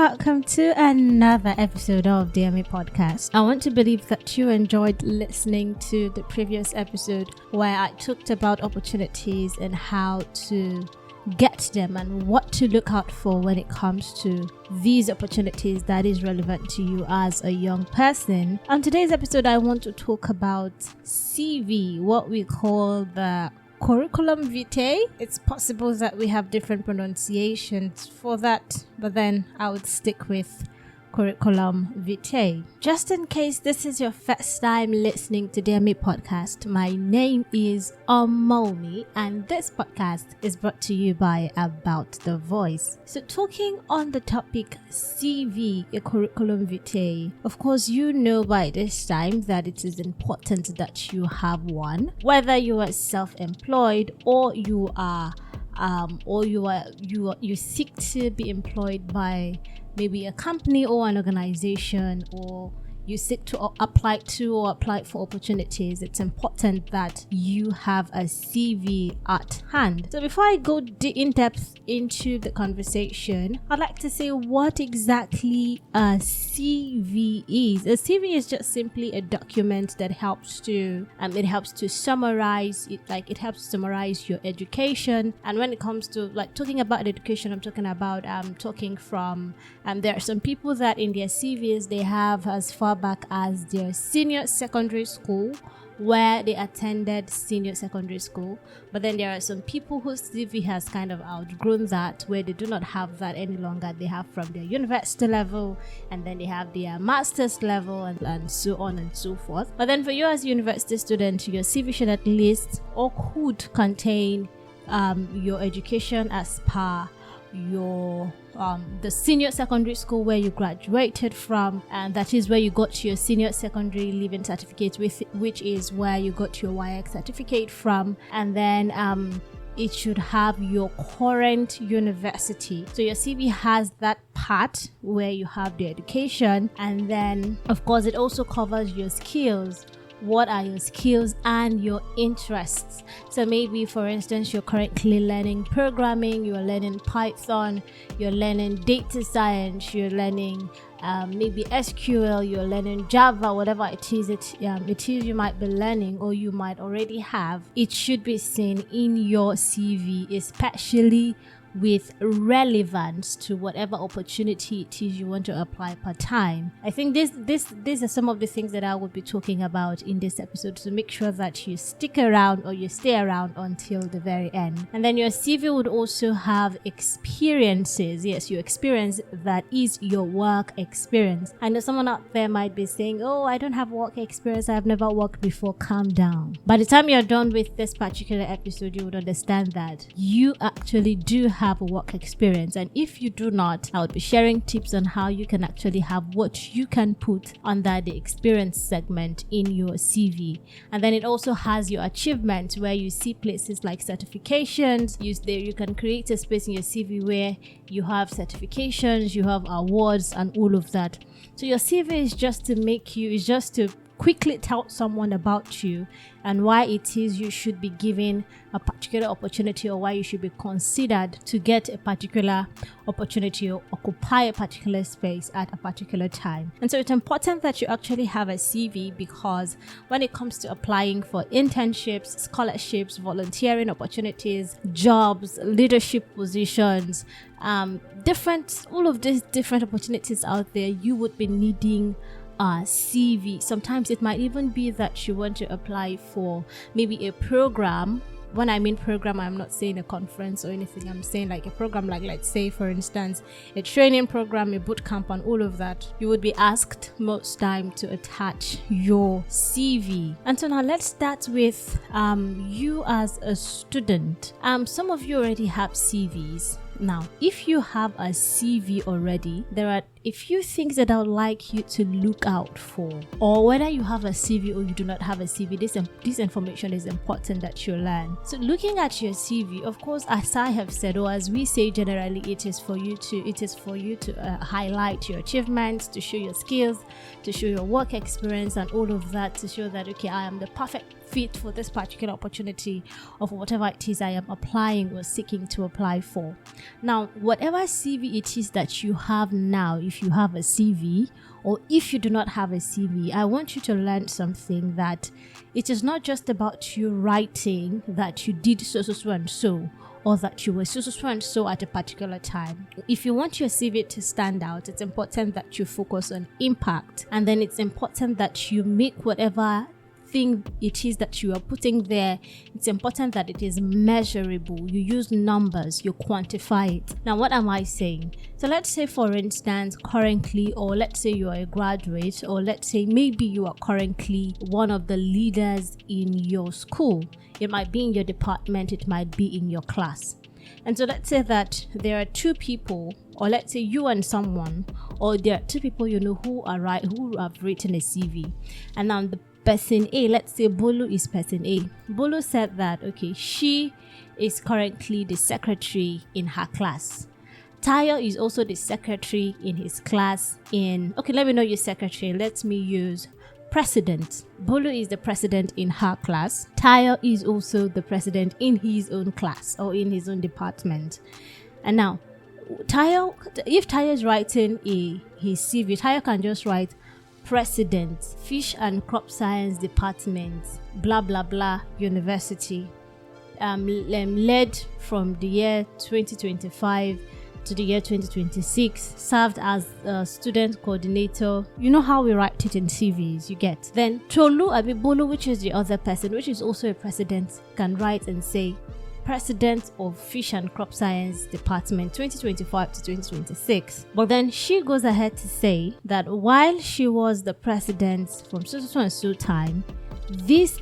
welcome to another episode of DMA Podcast. I want to believe that you enjoyed listening to the previous episode where I talked about opportunities and how to get them and what to look out for when it comes to these opportunities that is relevant to you as a young person. On today's episode, I want to talk about CV, what we call the curriculum vitae. It's possible that we have different pronunciations for that, but then I would stick with curriculum vitae. Just in case this is your first time listening to DMA Podcast, my name is Omomi and this podcast is brought to you by About the Voice. So talking on the topic CV, a curriculum vitae, of course you know by this time that it is important that you have one, whether you are self-employed or you seek to be employed by maybe a company or an organization, or you seek to apply for opportunities. It's important that you have a CV at hand. So before I go in depth into the conversation, I'd like to say what exactly a CV is. A CV is just simply a document that helps to summarize it. Like it helps summarize your education. And when it comes to talking about education, I'm talking about there are some people that in their CVs they have as far back as their senior secondary school, where they attended senior secondary school. But then there are some people whose CV has kind of outgrown that, where they do not have that any longer. They have from their university level, and then they have their master's level, and so on and so forth. But then for you as a university student, your CV should at least or could contain your education as per your the senior secondary school where you graduated from, and that is where you got your senior secondary leaving certificate, which is where you got your WAEC certificate from, and then it should have your current university. So your CV has that part where you have the education, and then of course it also covers your skills. What are your skills and your interests? So maybe, for instance, you're currently learning programming, you're learning Python, you're learning data science, you're learning maybe SQL, you're learning Java, whatever it is you might be learning or you might already have. It should be seen in your CV, especially with relevance to whatever opportunity it is you want to apply part-time. I think these are some of the things that I will be talking about in this episode, so make sure that you stick around or you stay around until the very end. And then your CV would also have experiences. Yes, your experience, that is your work experience. I know someone out there might be saying, oh, I don't have work experience, I've never worked before. Calm down. By the time you're done with this particular episode, you would understand that you actually do have a work experience, and if you do not, I would be sharing tips on how you can actually have what you can put under the experience segment in your CV. And then it also has your achievements, where you see places like certifications. You can create a space in your CV where you have certifications, you have awards, and all of that. So your CV is just to quickly tell someone about you and why it is you should be given a particular opportunity, or why you should be considered to get a particular opportunity or occupy a particular space at a particular time. And so it's important that you actually have a CV, because when it comes to applying for internships, scholarships, volunteering opportunities, jobs, leadership positions, all of these different opportunities out there, you would be needing CV. Sometimes it might even be that you want to apply for maybe a program. When I mean program, I'm not saying a conference or anything. I'm saying like a program, like let's say for instance a training program, a boot camp, and all of that. You would be asked most time to attach your CV. And so now let's start with you as a student. Some of you already have CVs. Now, if you have a CV already, there are a few things that I would like you to look out for, or whether you have a CV or you do not have a CV, this information is important that you learn. So looking at your CV, of course, as I have said, or as we say generally, it is for you to highlight your achievements, to show your skills, to show your work experience and all of that, to show that, okay, I am the perfect fit for this particular opportunity or for whatever it is I am applying or seeking to apply for. Now, whatever CV it is that you have now, if you have a CV or if you do not have a CV, I want you to learn something, that it is not just about you writing that you did so and so, or that you were so and so at a particular time. If you want your CV to stand out, it's important that you focus on impact, and then it's important that you make whatever thing it is that you are putting there, it's important that it is measurable. You use numbers, you quantify it. Now, what am I saying? So let's say, for instance, currently, or let's say you are a graduate, or let's say maybe you are currently one of the leaders in your school. It might be in your department, it might be in your class. And so let's say that there are two people, or let's say you and someone, or there are two people you know who have written a CV. And now the person A, let's say Bolu is person A. Bolu said that, okay, she is currently the secretary in her class. Tayo is also the secretary in his class okay, let me know your secretary. Let me use president. Bolu is the president in her class. Tayo is also the president in his own class or in his own department. And now, if Tayo is writing his CV, Tayo can just write President, Fish and Crop Science Department, blah blah blah, University, led from the year 2025 to the year 2026, served as a student coordinator. You know how we write it in CVs, you get. Then Tolu Abibolu, which is the other person, which is also a president, can write and say President of Fish and Crop Science Department 2025 to 2026. But then she goes ahead to say that while she was the president from so and so time, this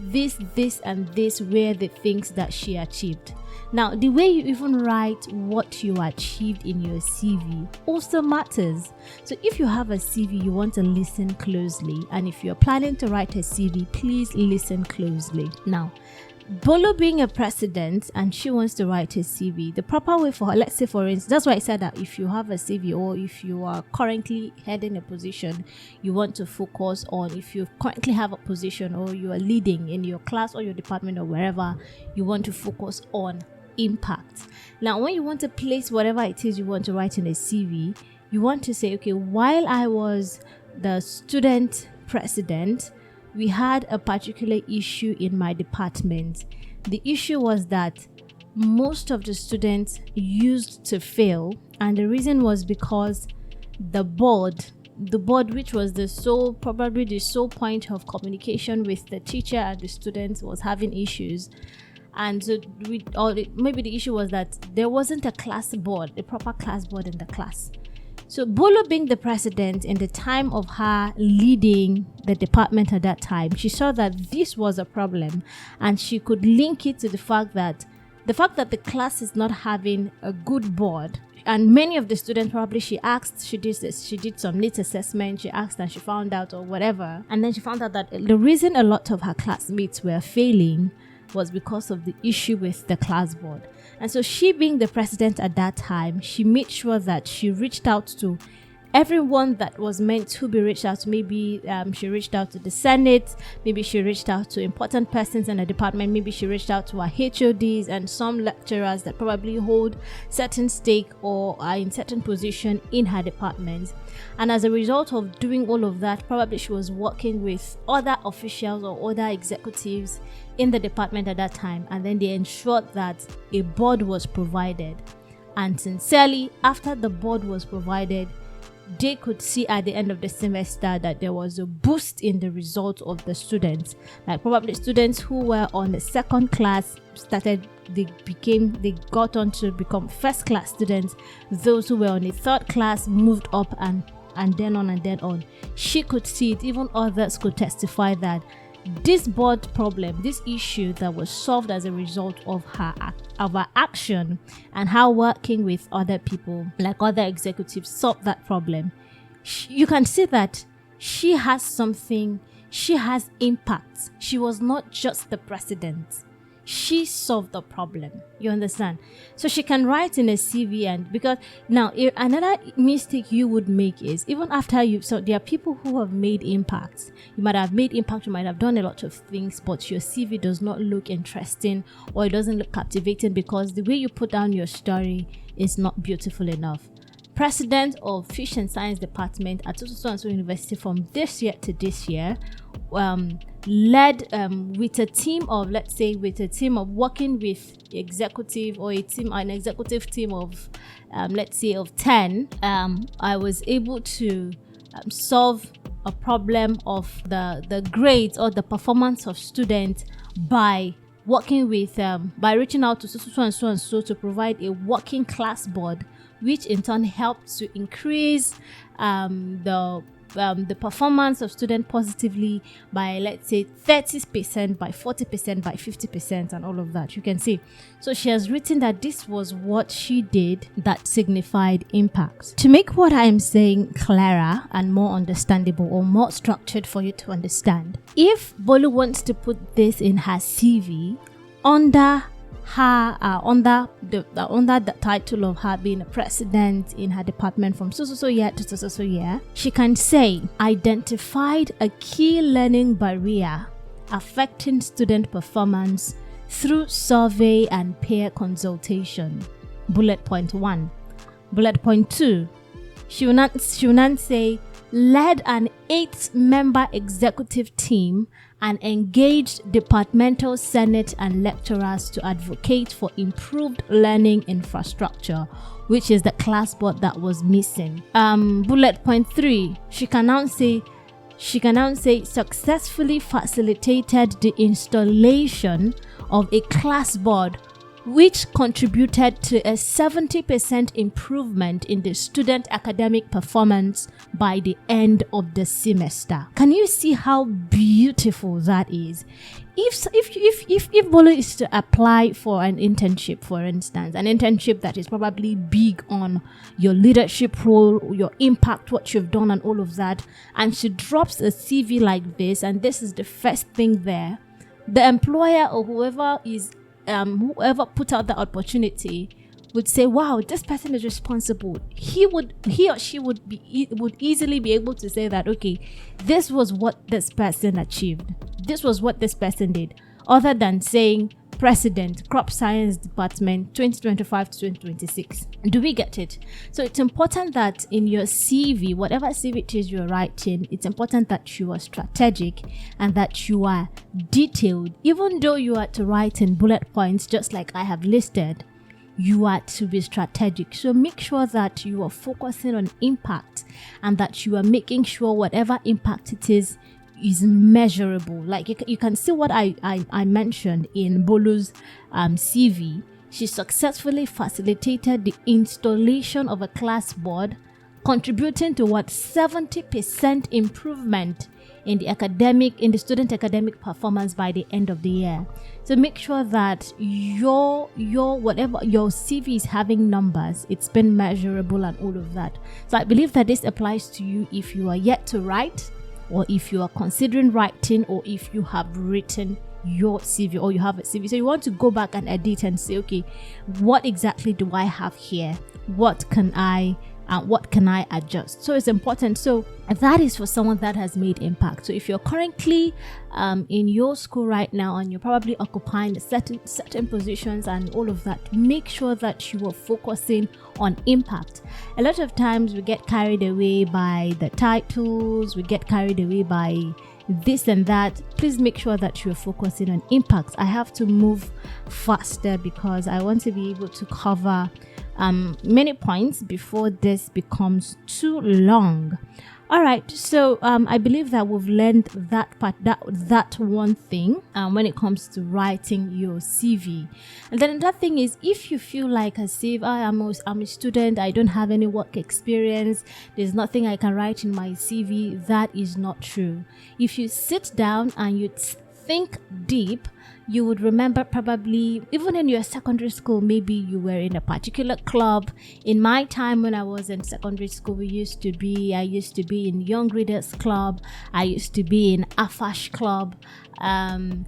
and this were the things that she achieved. Now, the way you even write what you achieved in your CV also matters. So if you have a CV, you want to listen closely. And if you're planning to write a CV, please listen closely. Now, Bolo being a president and she wants to write a CV, the proper way for her, let's say for instance, that's why I said that if you have a CV or if you are currently heading a position, you want to focus on, if you currently have a position or you are leading in your class or your department or wherever, you want to focus on impact. Now, when you want to place whatever it is you want to write in a CV, you want to say, okay, while I was the student president, we had a particular issue in my department. The issue was that most of the students used to fail, and the reason was because the board, which was probably the sole point of communication with the teacher and the students, was having issues. And so maybe the issue was that there wasn't a class board, a proper class board in the class. So Bolo being the president in the time of her leading the department at that time, she saw that this was a problem, and she could link it to the fact that the class is not having a good board. And many of the students, probably she did some needs assessment, she asked and she found out or whatever. And then she found out that the reason a lot of her classmates were failing was because of the issue with the class board. And so she, being the president at that time, she made sure that she reached out to everyone that was meant to be reached out to. Maybe she reached out to the Senate, maybe she reached out to important persons in the department, maybe she reached out to her HODs and some lecturers that probably hold certain stake or are in certain position in her department. And as a result of doing all of that, probably she was working with other officials or other executives in the department at that time, and then they ensured that a board was provided. And sincerely, after the board was provided, they could see at the end of the semester that there was a boost in the results of the students. Like probably students who were on the second class they got on to become first class students. Those who were on the third class moved up and then on. She could see it. Even others could testify that this board problem, this issue that was solved as a result of her action and how working with other people, like other executives, solved that problem. you can see that she has something, she has impact. She was not just the president. She solved the problem. You understand? So she can write in a CV, and because now another mistake you would make is even after so there are people who have made impacts. You might have made impact, you might have done a lot of things, but your CV does not look interesting or it doesn't look captivating because the way you put down your story is not beautiful enough. President of Fish and Science Department at so University from this year to this year, led with a team of, let's say, working with executive or an executive team of, let's say, of 10. I was able to solve a problem of the grades or the performance of students by working with, by reaching out to so to provide a working class board, which in turn helped to increase the performance of students positively by, let's say, 30%, by 40%, by 50%, and all of that. You can see. So she has written that this was what she did that signified impact. To make what I am saying clearer and more understandable or more structured for you to understand, if Bolu wants to put this in her CV under her under the title of her being a president in her department from so year to so year, she can say identified a key learning barrier affecting student performance through survey and peer consultation. Bullet point 1. Bullet point 2, she will not say led an 8-member executive team and engaged departmental senate and lecturers to advocate for improved learning infrastructure, which is the class board that was missing. Bullet point 3, she can now say successfully facilitated the installation of a class board which contributed to a 70% improvement in the student academic performance by the end of the semester. Can you see how beautiful that is? If Bolo is to apply for an internship, for instance, an internship that is probably big on your leadership role, your impact, what you've done, and all of that, and she drops a CV like this, and this is the first thing there, the employer or whoever put out the opportunity would say, wow, this person is responsible. He or she would easily be able to say that, okay, this was what this person achieved, this was what this person did, other than saying President, Crop Science Department 2025 to 2026. Do we get it? So it's important that in your CV, whatever CV it is you're writing, it's important that you are strategic and that you are detailed. Even though you are to write in bullet points, just like I have listed, you are to be strategic. So make sure that you are focusing on impact and that you are making sure whatever impact it is measurable. Like you can see what I mentioned in Bolu's CV. She successfully facilitated the installation of a class board, contributing to 70% improvement in the student academic performance by the end of the year. So make sure that your whatever your CV is having numbers, it's been measurable and all of that. So I believe that this applies to you if you are yet to write, or if you are considering writing, or if you have written your CV or you have a CV. So you want to go back and edit and say, okay, what exactly do I have here? What can I adjust? So it's important. So that is for someone that has made impact. So if you're currently in your school right now and you're probably occupying certain positions and all of that, make sure that you are focusing on impact. A lot of times we get carried away by the titles, we get carried away by this and that. Please make sure that you're focusing on impact. I have to move faster because I want to be able to cover many points before this becomes too long. All right, so I believe that we've learned that part, that one thing when it comes to writing your CV. And then another thing is, if you feel like as if I'm a student, I don't have any work experience, there's nothing I can write in my CV, that is not true. If you sit down and you think deep you would remember probably even in your secondary school, maybe you were in a particular club. In my time when I was in secondary school, I used to be in Young Readers Club. I used to be in AFASH Club. And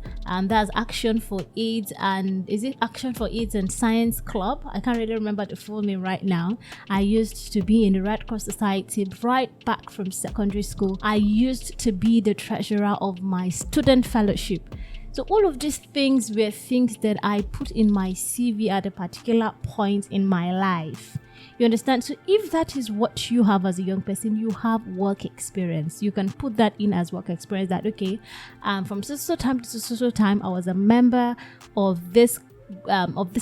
that's Action for AIDS, and is it Action for AIDS and Science Club? I can't really remember the full name right now. I used to be in the Red Cross Society right back from secondary school. I used to be the treasurer of my student fellowship. So all of these things were things that I put in my CV at a particular point in my life. You understand? So if that is what you have as a young person, you have work experience. You can put that in as work experience, that okay, from so time to so time, I was a member of this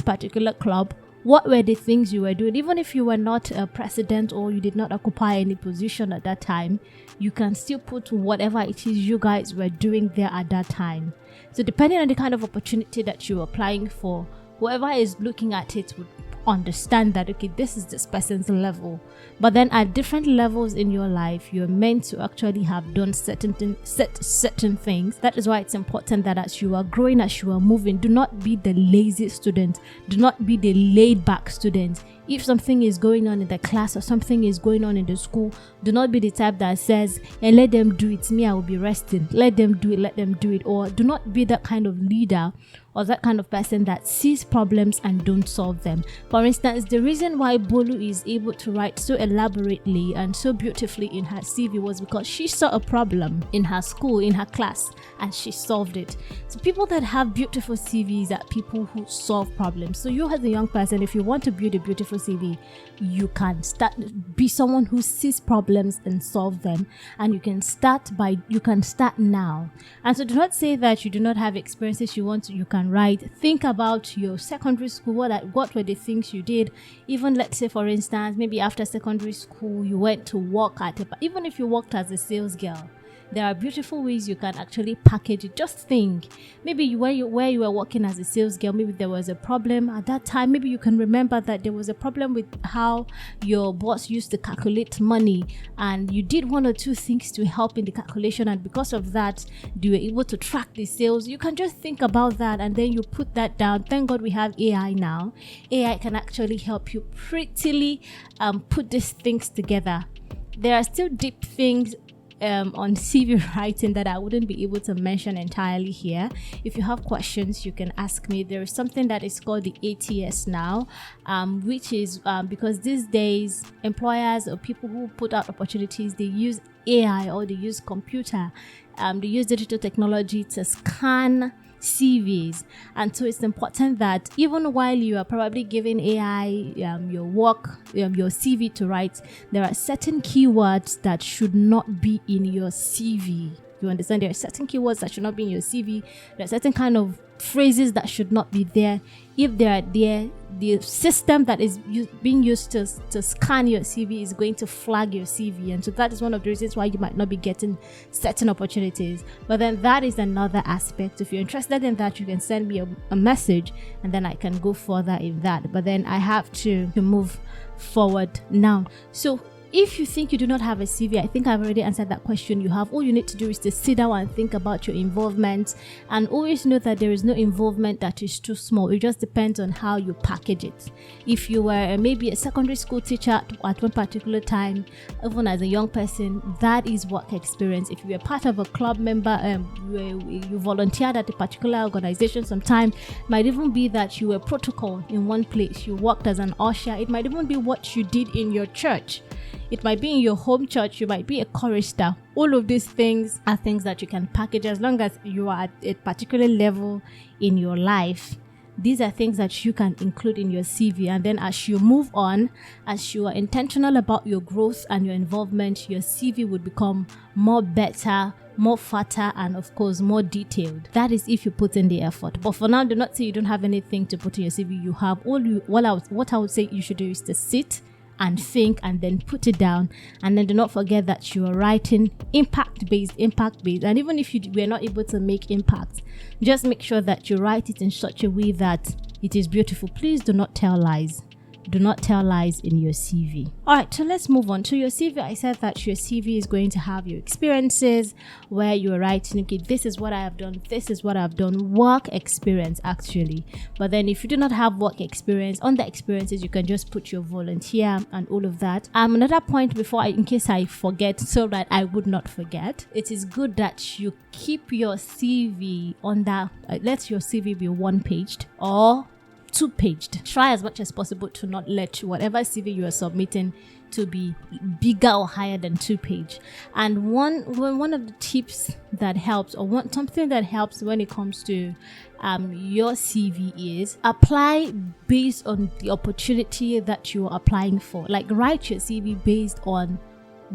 particular club. What were the things you were doing? Even if you were not a president or you did not occupy any position at that time, you can still put whatever it is you guys were doing there at that time. So depending on the kind of opportunity that you're applying for, whoever is looking at it would understand that okay, this is this person's level. But then at different levels in your life, you're meant to actually have done certain things. That is why it's important that as you are growing, as you are moving, do not be the lazy student, do not be the laid back student. If something is going on in the class or something is going on in the school, do not be the type that says, and let them do it, me I will be resting, let them do it. Or do not be that kind of leader or that kind of person that sees problems and don't solve them. For instance, the reason why Bolu is able to write so elaborately and so beautifully in her CV was because she saw a problem in her school, in her class, and she solved it. So people that have beautiful CVs are people who solve problems. So you as a young person, if you want to build a beautiful CV, you can be someone who sees problems and solve them, and you can start now. And so do not say that you do not have experiences you can write. Think about your secondary school. What were the things you did? Even let's say, for instance, maybe after secondary school you went to work even if you worked as a sales girl, there are beautiful ways you can actually package it. Just think, maybe where you were working as a sales girl, maybe there was a problem at that time. Maybe you can remember that there was a problem with how your boss used to calculate money, and you did one or two things to help in the calculation, and because of that you were able to track the sales. You can just think about that and then you put that down. Thank God we have AI now. AI can actually help you prettily put these things together. There are still deep things on CV writing that I wouldn't be able to mention entirely here. If you have questions, you can ask me. There is something that is called the ATS now, which is because these days employers or people who put out opportunities, they use AI or they use computer, they use digital technology to scan CVs. And so it's important that even while you are probably giving AI your work, your CV to write, there are certain keywords that should not be in your CV. You understand? There are certain keywords that should not be in your CV. There are certain kind of phrases that should not be there. If they are there, the system that is being used to scan your CV is going to flag your CV, and so that is one of the reasons why you might not be getting certain opportunities. But then that is another aspect. If you're interested in that, you can send me a message and then I can go further in that. But then I have to move forward now. So if you think you do not have a CV, I think I've already answered that question. You have, all you need to do is to sit down and think about your involvement, and always know that there is no involvement that is too small. It just depends on how you package it. If you were maybe a secondary school teacher at one particular time, even as a young person, that is work experience. If you were part of a club member, you volunteered at a particular organization sometime, it might even be that you were protocol in one place, you worked as an usher. It might even be what you did in your church. It might be in your home church. You might be a chorister. All of these things are things that you can package as long as you are at a particular level in your life. These are things that you can include in your CV. And then as you move on, as you are intentional about your growth and your involvement, your CV would become more better, more fatter, and of course more detailed. That is if you put in the effort. But for now, do not say you don't have anything to put in your CV. You have what I would say you should do is to sit and think and then put it down. And then do not forget that you are writing impact based. And even if you were not able to make impact, just make sure that you write it in such a way that it is beautiful. Please do not tell lies. Do not tell lies in your CV. All right, so let's move on to your CV. I said that your CV is going to have your experiences where you're writing, okay, this is what I have done, this is what I've done, work experience actually. But then if you do not have work experience, on the experiences, you can just put your volunteer and all of that. Another point in case I forget, so that I would not forget, it is good that you keep your CV on that, let your CV be one-paged or two-paged. Try as much as possible to not let whatever CV you are submitting to be bigger or higher than two-page. And one of the tips that helps, or something that helps when it comes to your CV is apply based on the opportunity that you are applying for. Like, write your CV based on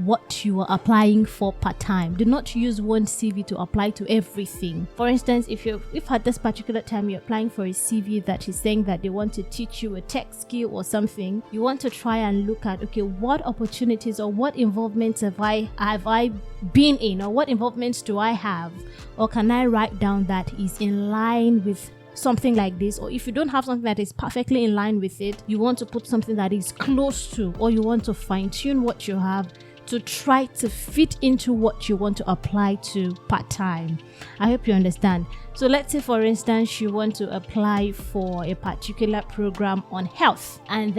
what you are applying for part-time. Do not use one CV to apply to everything. For instance, if at this particular time you're applying for a CV that is saying that they want to teach you a tech skill or something, you want to try and look at, okay, what opportunities or what involvements have I been in, or what involvements do I have, or can I write down that is in line with something like this? Or if you don't have something that is perfectly in line with it, you want to put something that is close to, or you want to fine-tune what you have to try to fit into what you want to apply to part-time. I hope you understand. So let's say, for instance, you want to apply for a particular program on health, and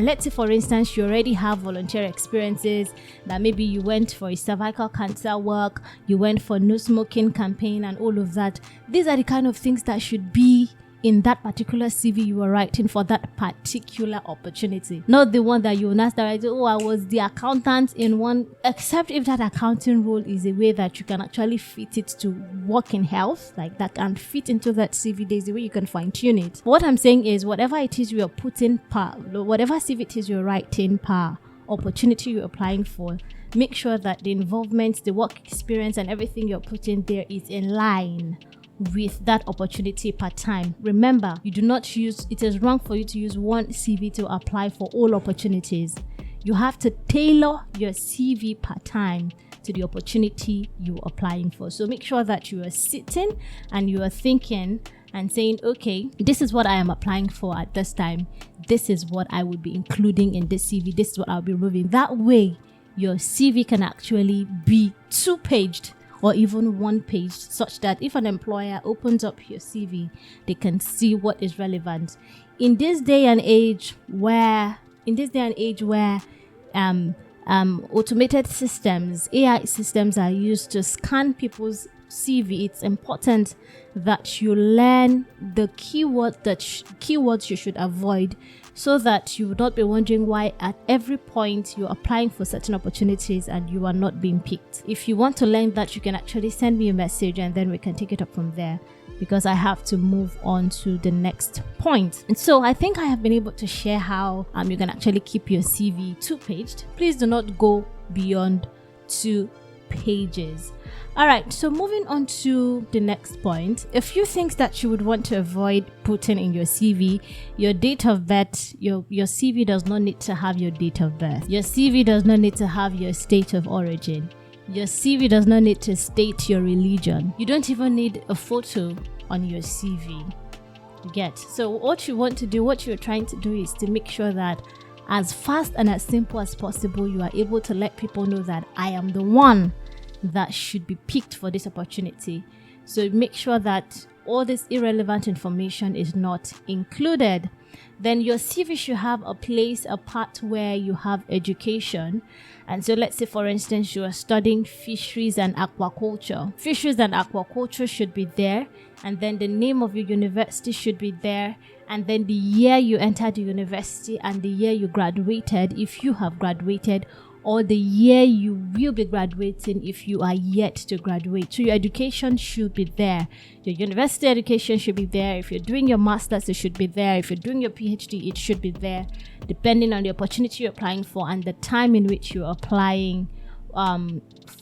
let's say, for instance, you already have volunteer experiences, that maybe you went for a cervical cancer work, you went for no smoking campaign and all of that. These are the kind of things that should be in that particular CV you are writing for that particular opportunity, not the one that you will start writing, oh, I was the accountant in one, except if that accounting role is a way that you can actually fit it to work in health, like that can fit into that CV. There's a way you can fine tune it. What I'm saying is, whatever it is you are putting whatever CV it is you're writing per opportunity you're applying for, make sure that the involvement, the work experience and everything you're putting there is in line with that opportunity part-time. Remember, it is wrong for you to use one CV to apply for all opportunities. You have to tailor your CV part-time to the opportunity you're applying for. So make sure that you are sitting and you are thinking and saying, okay, this is what I am applying for at this time. This is what I would be including in this CV. This is what I'll be removing. That way, your CV can actually be two-paged or even one page, such that if an employer opens up your CV, they can see what is relevant. In this day and age where automated systems, AI systems are used to scan people's CV, it's important that you learn the keywords you should avoid, so that you would not be wondering why at every point you're applying for certain opportunities and you are not being picked. If you want to learn that, you can actually send me a message and then we can take it up from there, because I have to move on to the next point. And so I think I have been able to share how you can actually keep your CV two-paged. Please do not go beyond 2 pages. All right, so moving on to the next point, a few things that you would want to avoid putting in your CV. Your date of birth. Your CV does not need to have your date of birth. Your CV does not need to have your state of origin. Your CV does not need to state your religion. You don't even need a photo on your CV. You get? So what you're trying to do is to make sure that as fast and as simple as possible, you are able to let people know that I am the one that should be picked for this opportunity. So make sure that all this irrelevant information is not included. Then your CV should have a part where you have education. And so let's say, for instance, you are studying fisheries and aquaculture. Fisheries and aquaculture should be there. And then the name of your university should be there. And then the year you entered the university and the year you graduated, if you have graduated, or the year you will be graduating if you are yet to graduate. So your education should be there. Your university education should be there. If you're doing your master's, it should be there. If you're doing your PhD, it should be there, depending on the opportunity you're applying for and the time in which you're applying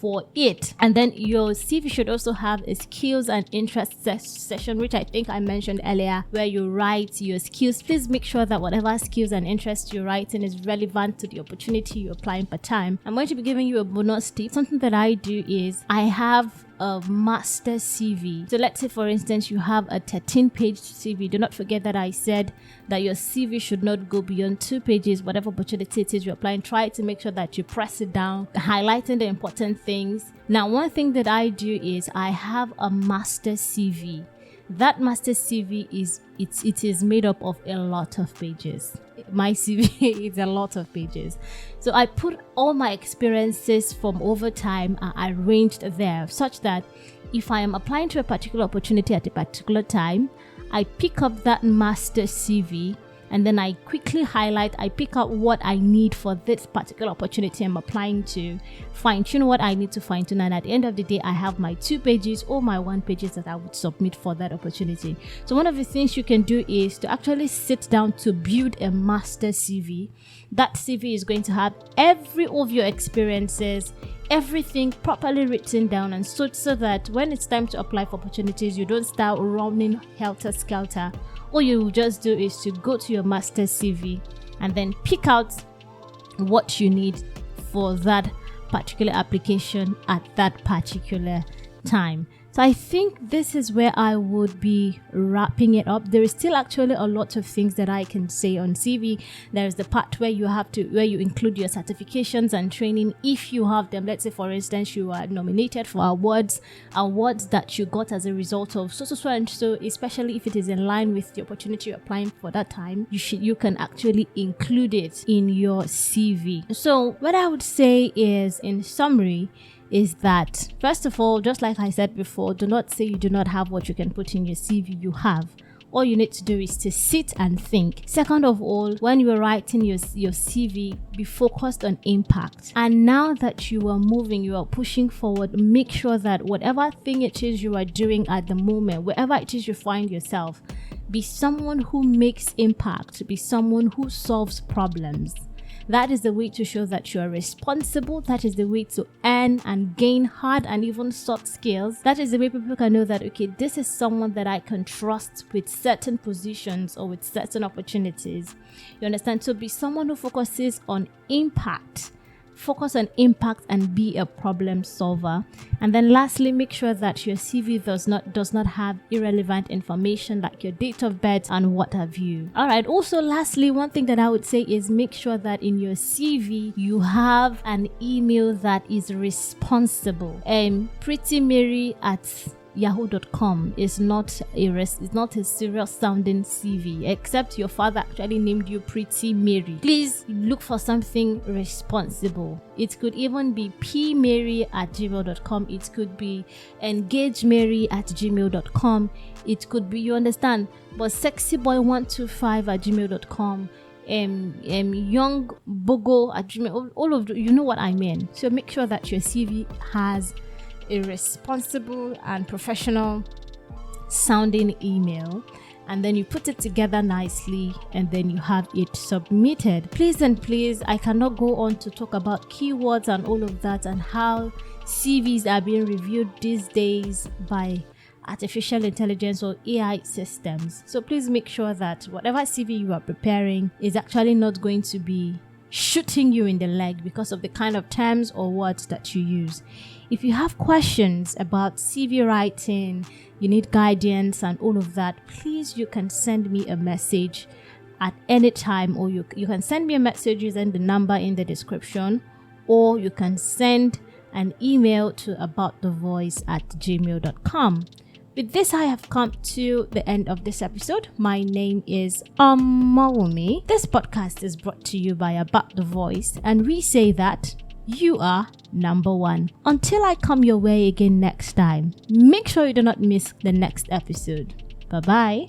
for it. And then your CV should also have a skills and interest section, which I think I mentioned earlier, where you write your skills. Please make sure that whatever skills and interests you're writing is relevant to the opportunity you're applying per time. I'm going to be giving you a bonus tip. Something that I do is I have a master CV. So let's say, for instance, you have a 13-page CV. Do not forget that I said that your CV should not go beyond 2 pages. Whatever opportunity it is you're applying, try to make sure that you press it down, highlighting the important things. Now, one thing that I do is I have a master CV. That master CV is made up of a lot of pages. My CV is a lot of pages. So I put all my experiences from over time arranged there, such that if I am applying to a particular opportunity at a particular time, I pick up that master CV and then I quickly highlight, I pick out what I need for this particular opportunity I'm applying to, fine-tune what I need to fine-tune, and at the end of the day, I have my 2 pages or my 1 pages that I would submit for that opportunity. So one of the things you can do is to actually sit down to build a master CV. That CV is going to have every of your experiences, everything properly written down, and so that when it's time to apply for opportunities, you don't start running helter-skelter. All you just do is to go to your master CV and then pick out what you need for that particular application at that particular time. So I think this is where I would be wrapping it up. There is still actually a lot of things that I can say on CV. There is the part where you include your certifications and training if you have them. Let's say, for instance, you are nominated for awards that you got as a result of so and so, especially if it is in line with the opportunity you're applying for that time. You can actually include it in your CV. So what I would say is, in summary, is that, first of all, just like I said before, do not say you do not have what you can put in your CV. You have. All you need to do is to sit and think. Second of all, when you are writing your CV, be focused on impact. And now that you are moving, you are pushing forward, make sure that whatever thing it is you are doing at the moment, wherever it is you find yourself, be someone who makes impact, be someone who solves problems. That is the way to show that you are responsible. That is the way to earn and gain hard and even soft skills. That is the way people can know that, okay, this is someone that I can trust with certain positions or with certain opportunities. You understand? So be someone who focuses on impact. Focus on impact and be a problem solver. And then lastly, make sure that your CV does not have irrelevant information like your date of birth and what have you. All right. Also, lastly, one thing that I would say is make sure that in your CV you have an email that is responsible. prettymary@yahoo.com is not a serious sounding CV, except your father actually named you Pretty Mary. Please look for something responsible. It could even be pmary@gmail.com. It could be engagemary@gmail.com. It could be, you understand, but sexyboy125@gmail.com. Young Bogo at Gmail, all of you know what I mean. So make sure that your CV has a responsible and professional sounding email, and then you put it together nicely and then you have it submitted. Please, I cannot go on to talk about keywords and all of that and how CVs are being reviewed these days by artificial intelligence or AI systems. So please make sure that whatever CV you are preparing is actually not going to be shooting you in the leg because of the kind of terms or words that you use. If you have questions about CV writing, you need guidance and all of that, please, you can send me a message at any time, or you can send me a message using the number in the description, or you can send an email to aboutthevoice@gmail.com. With this, I have come to the end of this episode. My name is Mawumi. This podcast is brought to you by About the Voice, and we say that you are number one. Until I come your way again next time, make sure you do not miss the next episode. Bye-bye.